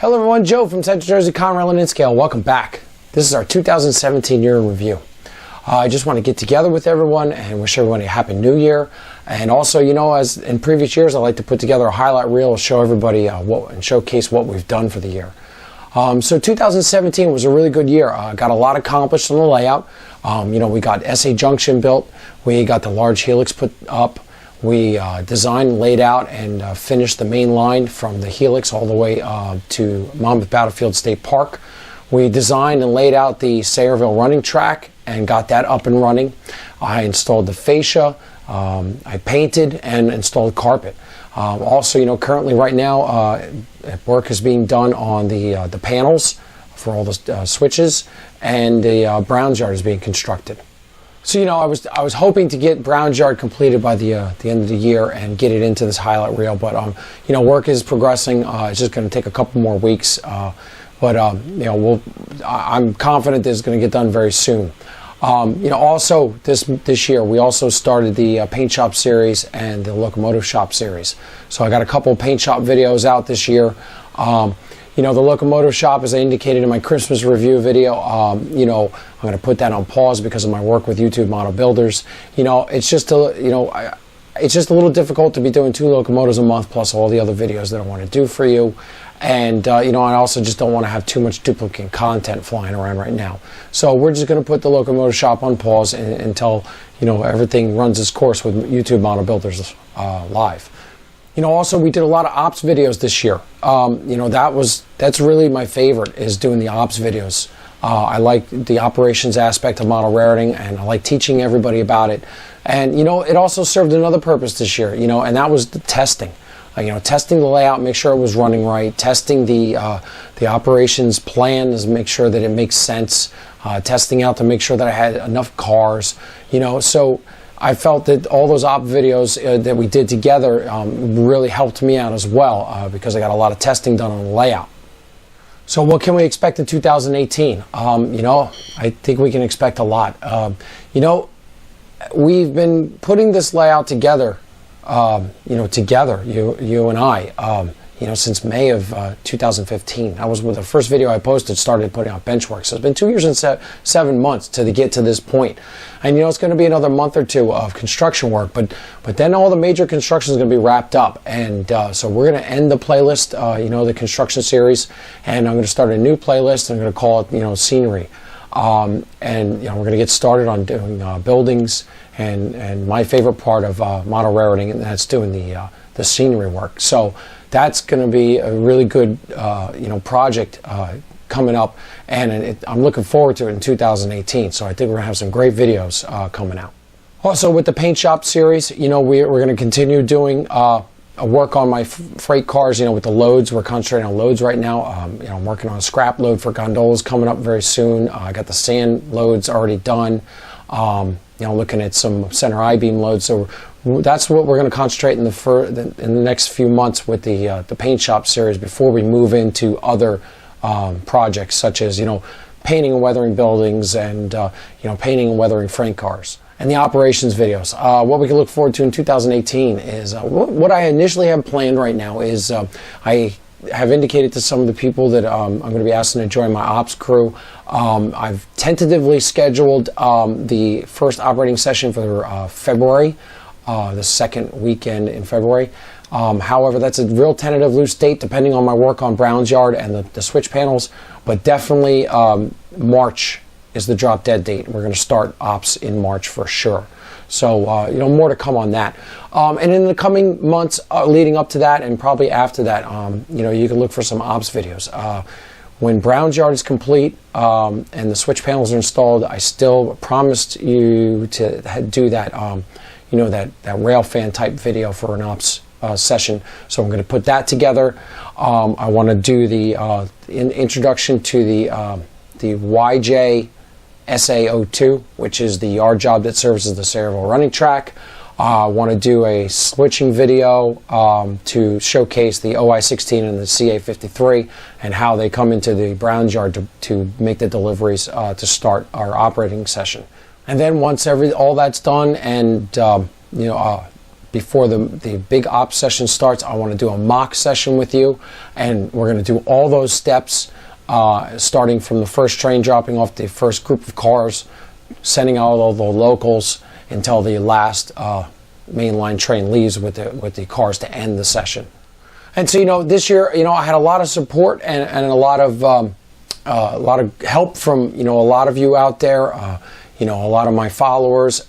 Hello everyone, Joe from Central Jersey Conrail and Inscale. Welcome back. This is our 2017 year in review. I just want to get together with everyone and wish everyone a happy new year. And also, you know, as in previous years, I like to put together a highlight reel to show everybody and showcase what we've done for the year. So 2017 was a really good year. Got a lot accomplished on the layout. You know, we got SA Junction built. We got the large helix put up. We designed, laid out, and finished the main line from the helix all the way to Monmouth Battlefield State Park. We designed and laid out the Sayrehurst running track and got that up and running. I installed the fascia. I painted and installed carpet. Also, you know, currently right now, work is being done on the panels for all the switches, and the Browns yard is being constructed. So, you know, I was hoping to get Browns yard completed by the end of the year and get it into this highlight reel, but you know, work is progressing. It's just going to take a couple more weeks, but you know, I'm confident this is going to get done very soon. You know, also this year we also started the paint shop series and the locomotive shop series. So I got a couple of paint shop videos out this year. You know, the locomotive shop, as I indicated in my Christmas review video, you know, I'm going to put that on pause because of my work with YouTube Model Builders. You know, it's just it's just a little difficult to be doing 2 locomotives a month plus all the other videos that I want to do for you. And, you know, I also just don't want to have too much duplicate content flying around right now. So we're just going to put the locomotive shop on pause until, you know, everything runs its course with YouTube Model Builders live. You know, also we did a lot of ops videos this year. You know, that's really my favorite, is doing the ops videos. I like the operations aspect of model rating, and I like teaching everybody about it. And, you know, it also served another purpose this year, you know, and that was the testing. You know, testing the layout, make sure it was running right, testing the operations plan to make sure that it makes sense, testing out to make sure that I had enough cars, you know. So I felt that all those op videos that we did together really helped me out as well, because I got a lot of testing done on the layout. So what can we expect in 2018? You know, I think we can expect a lot. You know, we've been putting this layout together, you know, together, you and I, you know, since May of 2015. That was when the first video I posted started putting out benchwork. So it's been 2 years and 7 months to get to this point. And, you know, it's going to be another month or two of construction work, but then all the major construction is going to be wrapped up. And so we're going to end the playlist, you know, the construction series, and I'm going to start a new playlist. I'm going to call it, you know, scenery. And, you know, we're going to get started on doing buildings and my favorite part of model rating, and that's doing the scenery work. So that's going to be a really good, you know, project coming up, and I'm looking forward to it in 2018. So I think we're going to have some great videos coming out. Also, with the paint shop series, you know, we're going to continue doing work on my freight cars, you know, with the loads. We're concentrating on loads right now. You know, I'm working on a scrap load for gondolas coming up very soon. I got the sand loads already done. You know, looking at some center I-beam loads. So that's what we're going to concentrate in the next few months with the paint shop series before we move into other projects, such as, you know, painting and weathering buildings, and you know, painting and weathering freight cars. And the operations videos. What we can look forward to in 2018 is what I initially have planned right now is I have indicated to some of the people that I'm going to be asking to join my ops crew. I've tentatively scheduled the first operating session for February, the second weekend in February. However, that's a real tentative loose date depending on my work on Browns yard and the switch panels, but definitely March is the drop dead date. We're going to start ops in March for sure. So, you know, more to come on that. And in the coming months leading up to that, and probably after that, you know, you can look for some ops videos. When Browns yard is complete and the switch panels are installed, I still promised you to do that, you know, that rail fan type video for an ops session. So I'm going to put that together. I want to do the introduction to the YJ SA02, which is the yard job that services the Sayrehurst running track. I want to do a switching video to showcase the OI-16 and the CA-53 and how they come into the Browns yard to make the deliveries to start our operating session. And then once all that's done and you know, before the big ops session starts, I want to do a mock session with you, and we're going to do all those steps, starting from the first train dropping off the first group of cars, sending out all the locals until the last mainline train leaves with the cars to end the session. And so, this year, I had a lot of support and a lot of help from, a lot of you out there, a lot of my followers,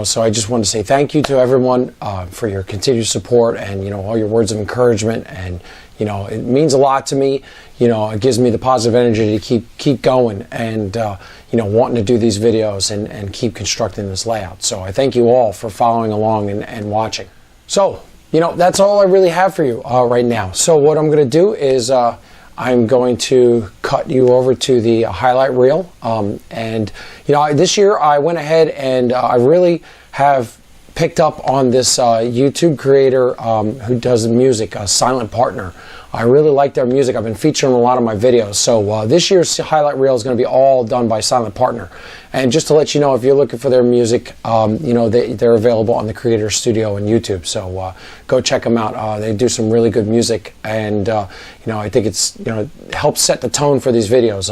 so I just want to say thank you to everyone for your continued support and, all your words of encouragement. And, it means a lot to me. It gives me the positive energy to keep going and, wanting to do these videos and keep constructing this layout. So I thank you all for following along and watching. So, that's all I really have for you right now. So what I'm going to do is I'm going to cut you over to the highlight reel. And, this year I went ahead and I really have picked up on this YouTube creator who does music, a Silent Partner. I really like their music. I've been featuring a lot of my videos. So this year's highlight reel is going to be all done by Silent Partner. And just to let you know, if you're looking for their music, they're available on the Creator Studio on YouTube. So go check them out. They do some really good music, and I think it's it helps set the tone for these videos.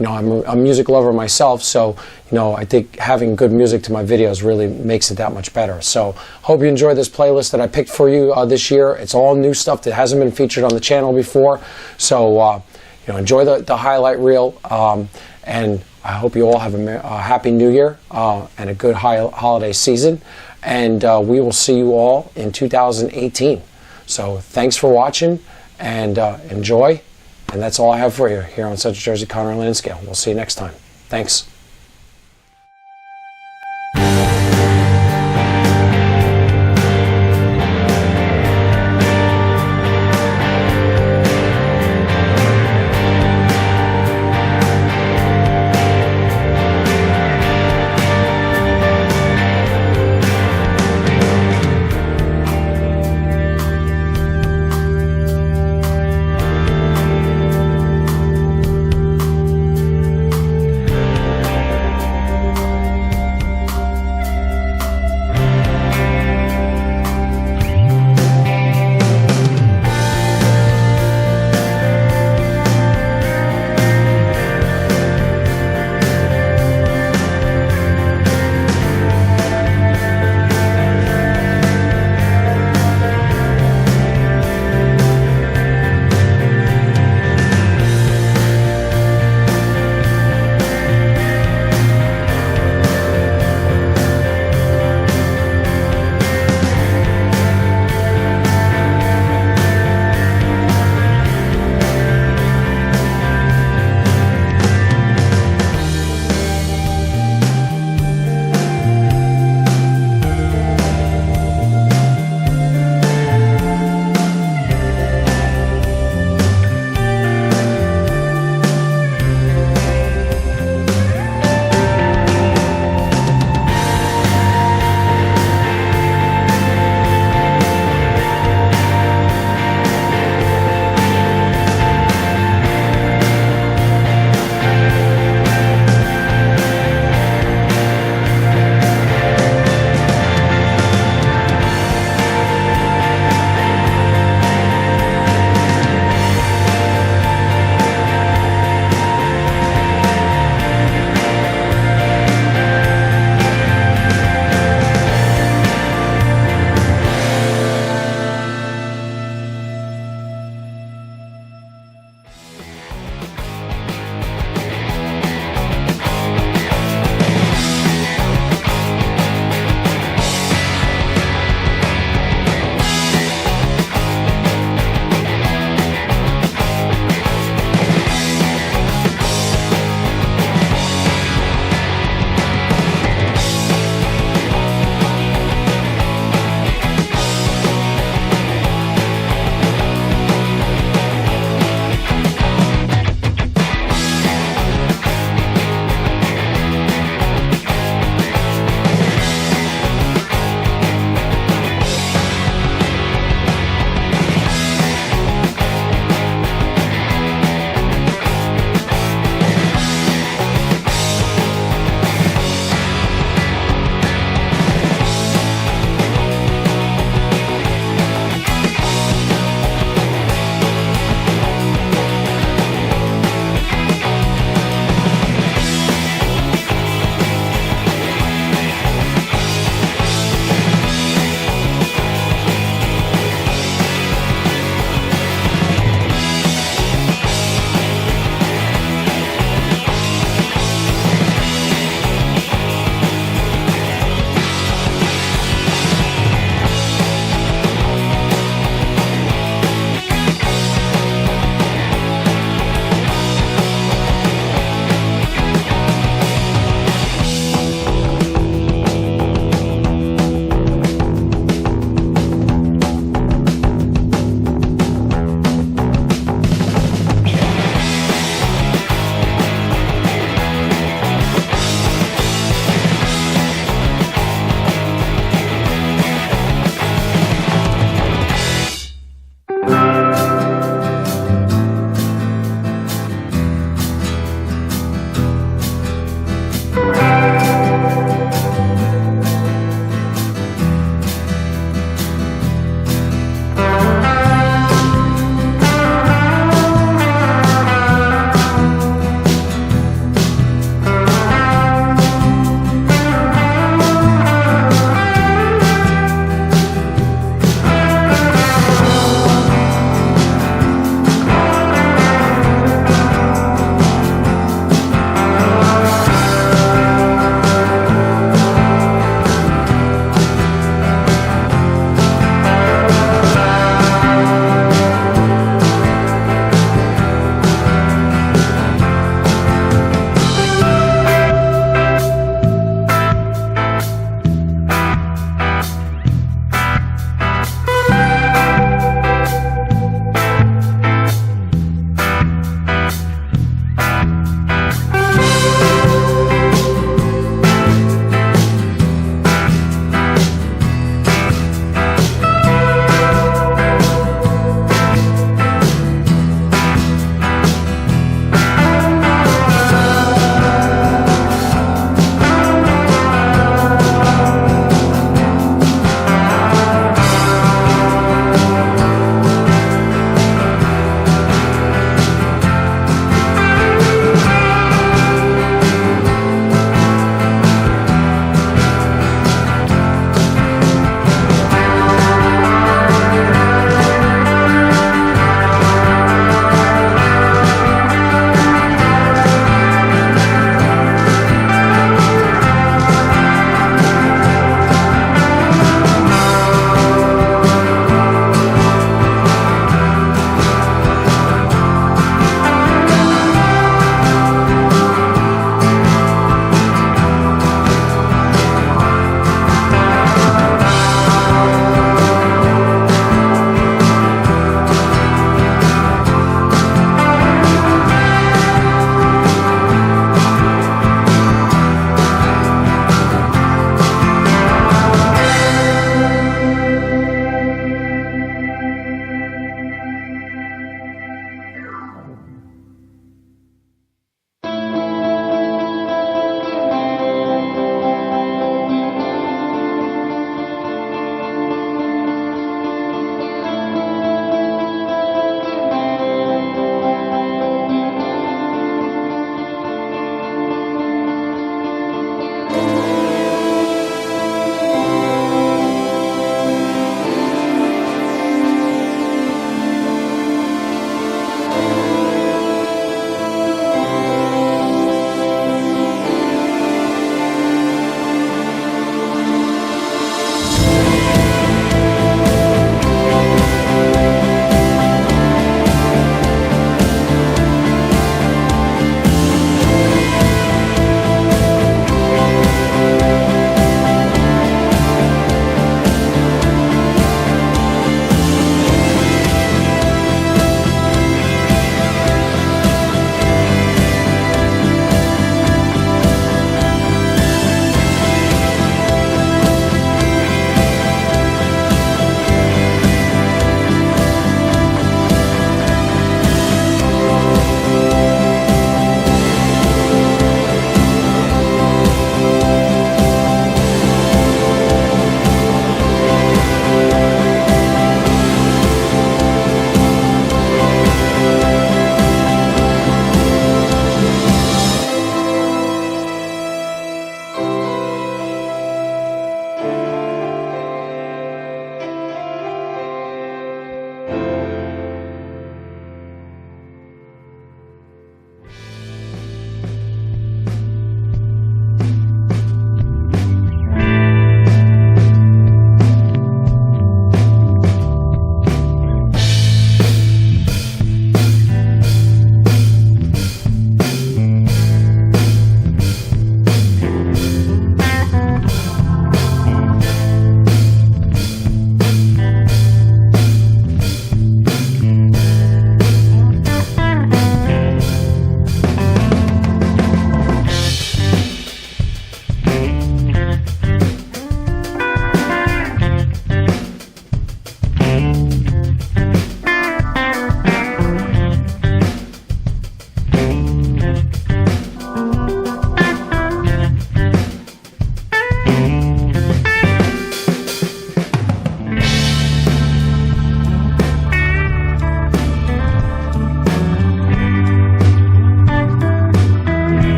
I'm a music lover myself, so I think having good music to my videos really makes it that much better. So hope you enjoy this playlist that I picked for you this year. It's all new stuff that hasn't been featured on the channel before. So enjoy the highlight reel, and I hope you all have a happy New Year and a good holiday season. And we will see you all in 2018. So thanks for watching, and enjoy. And that's all I have for you here on Central Jersey Conrail Land Scale. We'll see you next time. Thanks.